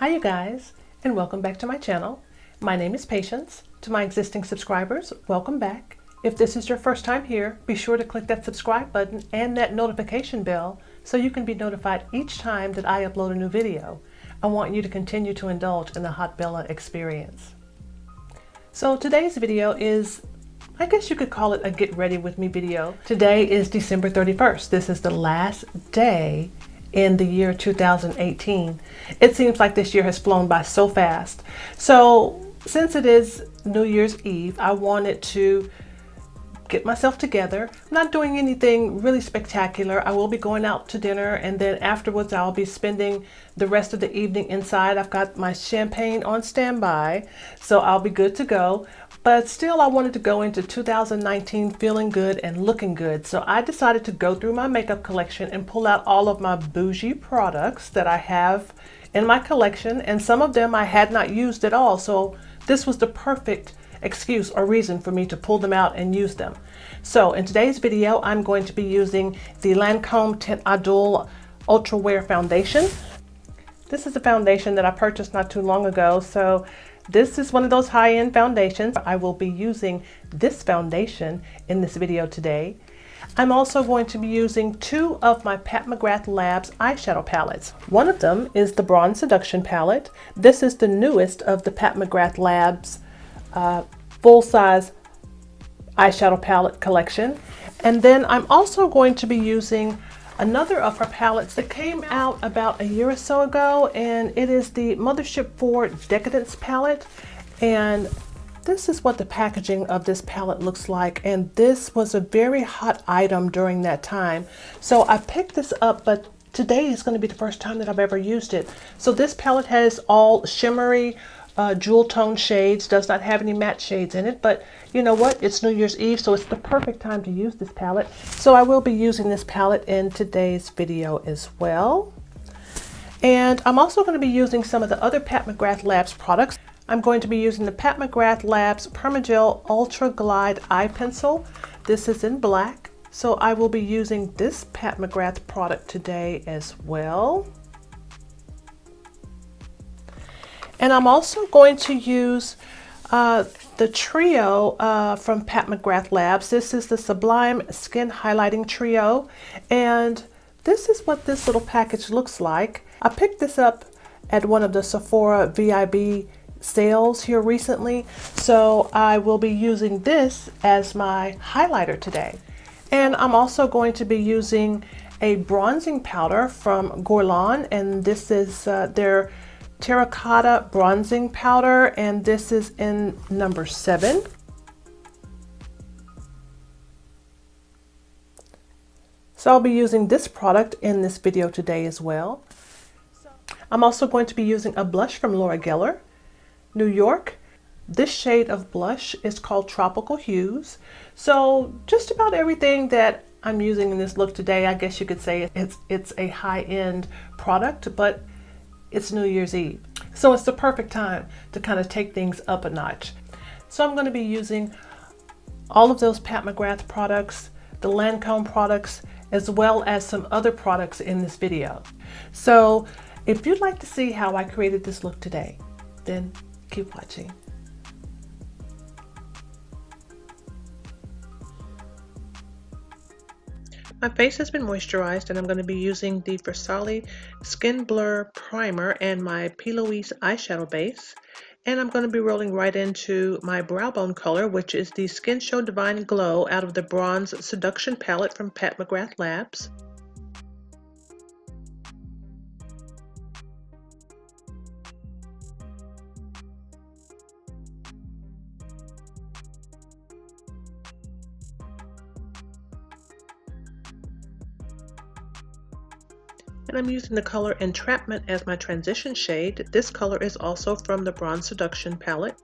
Hi you guys, and welcome back to my channel. My name is Patience. To my existing subscribers, welcome back. If this is your first time here, be sure to click that subscribe button and that notification bell so you can be notified each time that I upload a new video. I want you to continue to indulge in the Hot Bella experience. So today's video is, I guess you could call it a get ready with me video. Today is December 31st. This is the last day in the year 2018. It seems like this year has flown by so fast. So since it is New Year's Eve, I wanted to get myself together. I'm not doing anything really spectacular. I will be going out to dinner, and then afterwards I'll be spending the rest of the evening inside. I've got my champagne on standby, so I'll be good to go. But still, I wanted to go into 2019 feeling good and looking good. So I decided to go through my makeup collection and pull out all of my Bougie products that I have in my collection. And some of them I had not used at all. So this was the perfect excuse or reason for me to pull them out and use them. So in today's video, I'm going to be using the Lancome Tint Idole Ultra Wear Foundation. This is a foundation that I purchased not too long ago. So this is one of those high-end foundations. I will be using this foundation in this video today. I'm also going to be using two of my Pat McGrath Labs eyeshadow palettes. One of them is the Bronze Seduction palette. This is the newest of the Pat McGrath Labs full-size eyeshadow palette collection. And then I'm also going to be using another of her palettes that came out about a year or so ago, and it is the Mothership Decadence palette. And this is what the packaging of this palette looks like, and this was a very hot item during that time. So I picked this up, but today is going to be the first time that I've ever used it. So this palette has all shimmery jewel tone shades, does not have any matte shades in it, but you know what, it's New Year's Eve, so it's the perfect time to use this palette. So I will be using this palette in today's video as well. And I'm also going to be using some of the other Pat McGrath Labs products. I'm going to be using the Pat McGrath Labs Perma Ultra Glide Eye Pencil. This is in black, so I will be using this Pat McGrath product today as well. And I'm also going to use the trio from Pat McGrath Labs. This is the Sublime Skin Highlighting Trio. And this is what this little package looks like. I picked this up at one of the Sephora VIB sales here recently. So I will be using this as my highlighter today. And I'm also going to be using a bronzing powder from Guerlain. And this is their Terracotta bronzing powder, and this is in number 7. So I'll be using this product in this video today as well. I'm also going to be using a blush from Laura Geller, New York. This shade of blush is called Tropical Hues. So just about everything that I'm using in this look today, I guess you could say it's a high-end product, but it's New Year's Eve. So it's the perfect time to kind of take things up a notch. So I'm going to be using all of those Pat McGrath products, the Lancome products, as well as some other products in this video. So if you'd like to see how I created this look today, then keep watching. My face has been moisturized, and I'm going to be using the Farsali Skin Blur Primer and my Plouise eyeshadow base. And I'm going to be rolling right into my brow bone color, which is the Skin Show Divine Glow out of the Bronze Seduction palette from Pat McGrath Labs. And I'm using the color Entrapment as my transition shade. This color is also from the Bronze Seduction palette.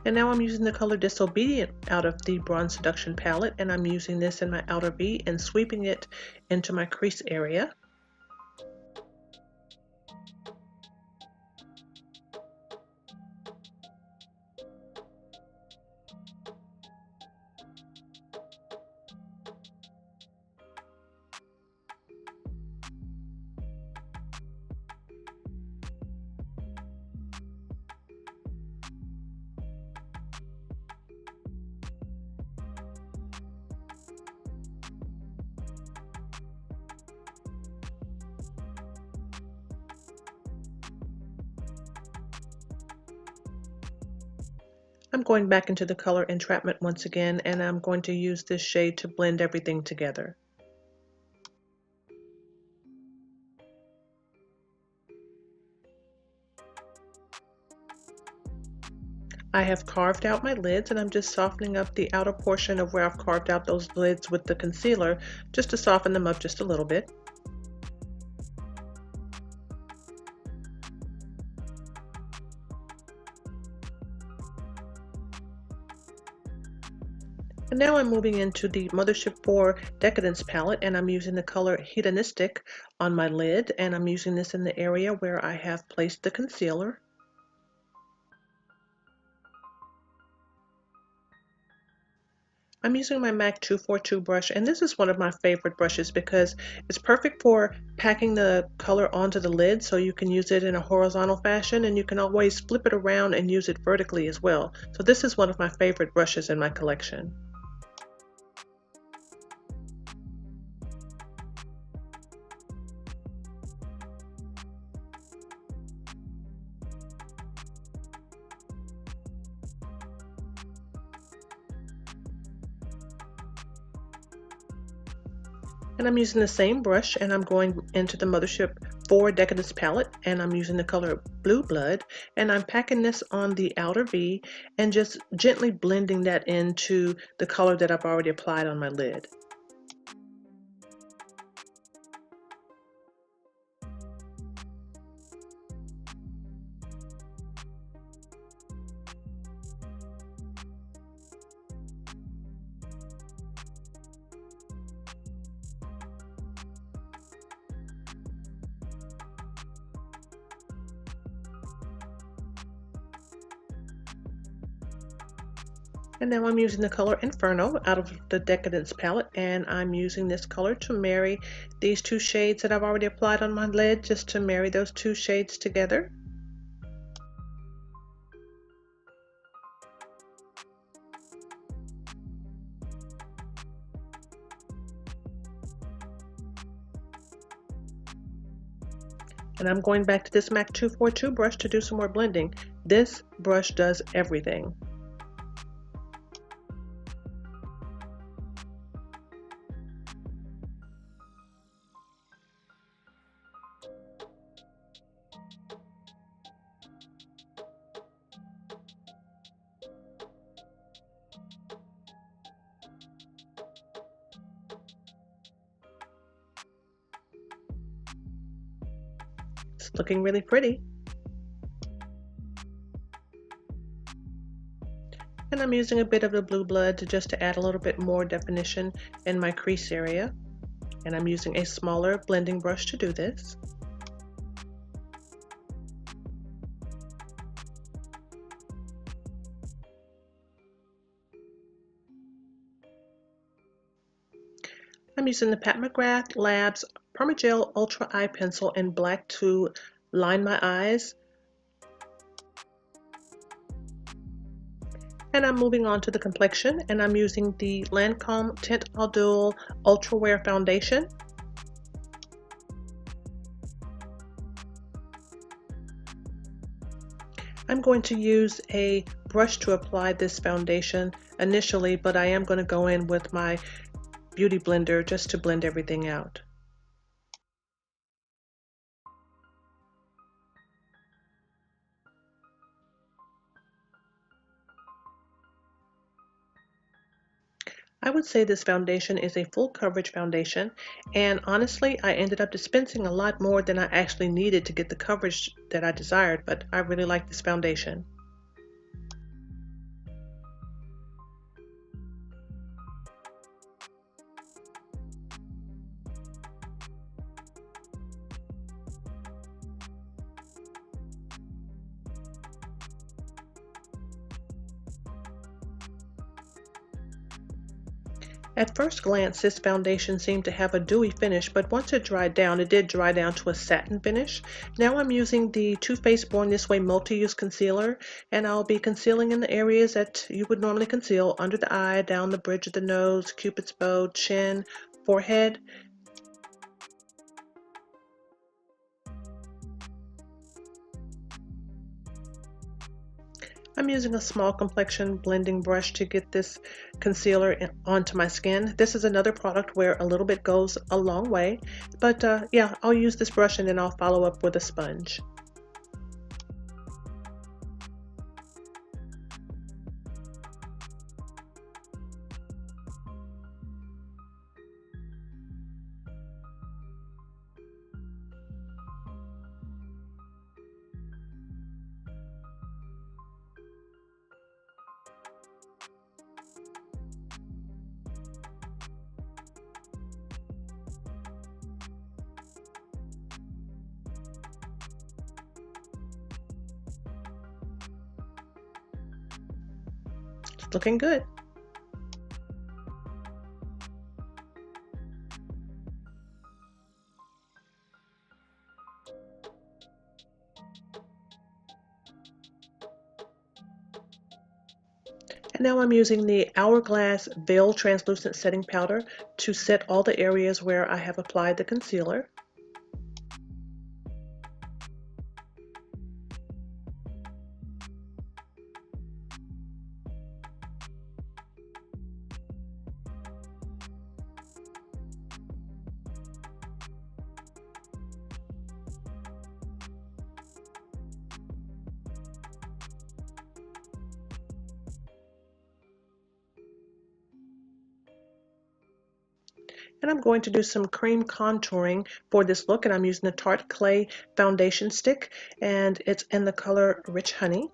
And now I'm using the color Disobedient out of the Bronze Seduction palette, and I'm using this in my outer V and sweeping it into my crease area. I'm going back into the color Entrapment once again, and I'm going to use this shade to blend everything together. I have carved out my lids, and I'm just softening up the outer portion of where I've carved out those lids with the concealer, just to soften them up just a little bit. And now I'm moving into the Mothership 4 Decadence palette, and I'm using the color Hedonistic on my lid, and I'm using this in the area where I have placed the concealer. I'm using my MAC 242 brush, and this is one of my favorite brushes because it's perfect for packing the color onto the lid, so you can use it in a horizontal fashion, and you can always flip it around and use it vertically as well. So this is one of my favorite brushes in my collection. And I'm using the same brush, and I'm going into the Mothership 4 Decadence palette, and I'm using the color Blue Blood, and I'm packing this on the outer V and just gently blending that into the color that I've already applied on my lid. And now I'm using the color Inferno out of the Decadence palette, and I'm using this color to marry these two shades that I've already applied on my lid, just to marry those two shades together. And I'm going back to this MAC 242 brush to do some more blending. This brush does everything. It's looking really pretty. And I'm using a bit of the Blue Blood just to add a little bit more definition in my crease area. And I'm using a smaller blending brush to do this. I'm using the Pat McGrath Labs Permagel Ultra Eye Pencil in black to line my eyes. And I'm moving on to the complexion, and I'm using the Lancome Teint Idole Ultra Wear Foundation. I'm going to use a brush to apply this foundation initially, but I am going to go in with my Beauty Blender just to blend everything out. I would say this foundation is a full coverage foundation, and honestly I ended up dispensing a lot more than I actually needed to get the coverage that I desired, but I really like this foundation. At first glance, this foundation seemed to have a dewy finish, but once it dried down, it did dry down to a satin finish. Now I'm using the Too Faced Born This Way Multi-Use Concealer, and I'll be concealing in the areas that you would normally conceal: under the eye, down the bridge of the nose, Cupid's bow, chin, forehead. I'm using a small complexion blending brush to get this concealer onto my skin. This is another product where a little bit goes a long way, but yeah, I'll use this brush and then I'll follow up with a sponge. It's looking good. And now I'm using the Hourglass Veil Translucent Setting Powder to set all the areas where I have applied the concealer. And I'm going to do some cream contouring for this look, and I'm using the Tarte Clay Foundation Stick, and it's in the color Rich Honey.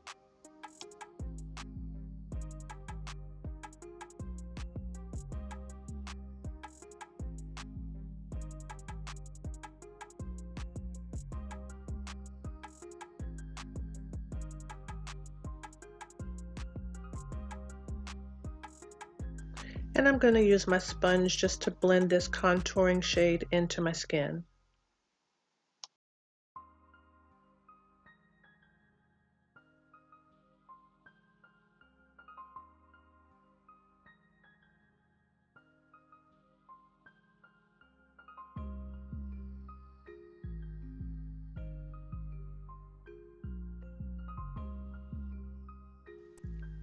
And I'm going to use my sponge just to blend this contouring shade into my skin.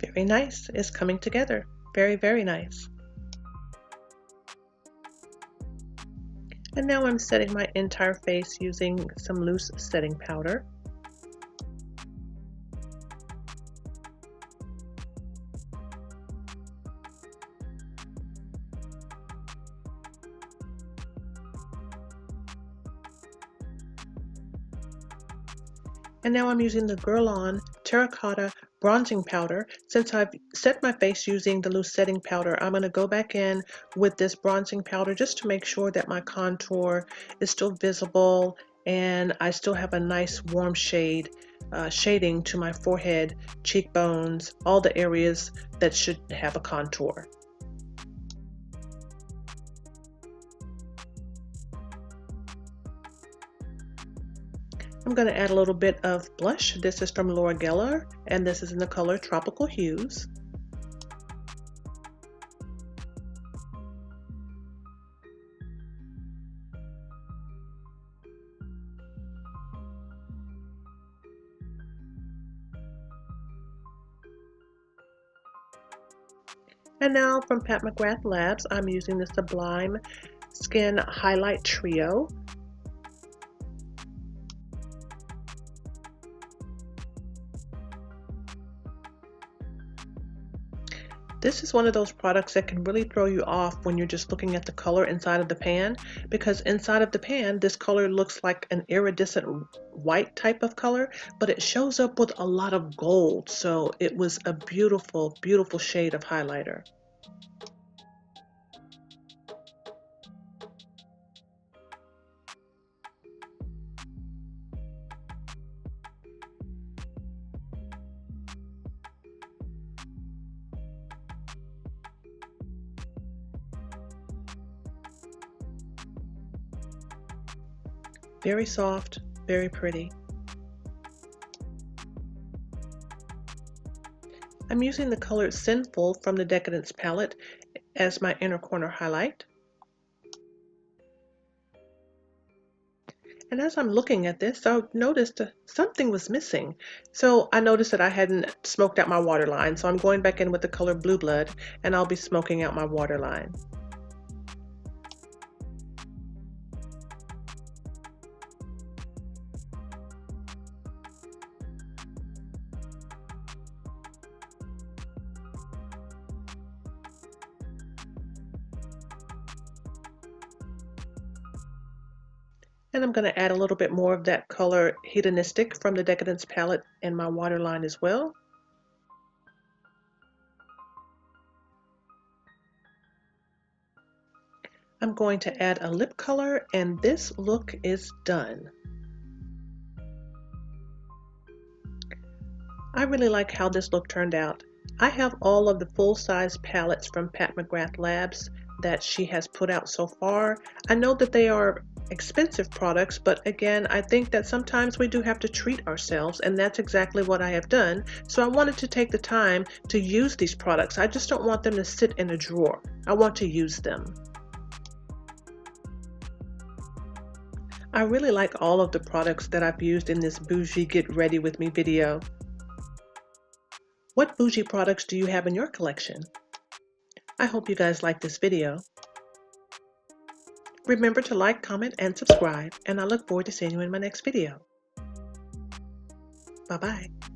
Very nice. It's coming together. Very, very nice. And now I'm setting my entire face using some loose setting powder. And now I'm using the Guerlain Terracotta bronzing powder. Since I've set my face using the loose setting powder, I'm going to go back in with this bronzing powder just to make sure that my contour is still visible and I still have a nice warm shade shading to my forehead, cheekbones, all the areas that should have a contour. I'm going to add a little bit of blush. This is from Laura Geller, and this is in the color Tropical Hues. And now from Pat McGrath Labs, I'm using the Sublime Skin Highlight Trio. This is one of those products that can really throw you off when you're just looking at the color inside of the pan, because inside of the pan, this color looks like an iridescent white type of color, but it shows up with a lot of gold. So it was a beautiful, beautiful shade of highlighter. Very soft, very pretty. I'm using the color Sinful from the Decadence palette as my inner corner highlight. And as I'm looking at this, I noticed something was missing. So I noticed that I hadn't smoked out my waterline. So I'm going back in with the color Blue Blood, and I'll be smoking out my waterline. And I'm going to add a little bit more of that color Hedonistic from the Decadence palette in my waterline as well. I'm going to add a lip color, and this look is done. I really like how this look turned out. I have all of the full-size palettes from Pat McGrath Labs that she has put out so far. I know that they are expensive products, but again, I think that sometimes we do have to treat ourselves, and that's exactly what I have done. So I wanted to take the time to use these products. I just don't want them to sit in a drawer. I want to use them. I really like all of the products that I've used in this Bougie Get Ready With Me video. What Bougie products do you have in your collection? I hope you guys like this video. Remember to like, comment, and subscribe, and I look forward to seeing you in my next video. Bye-bye.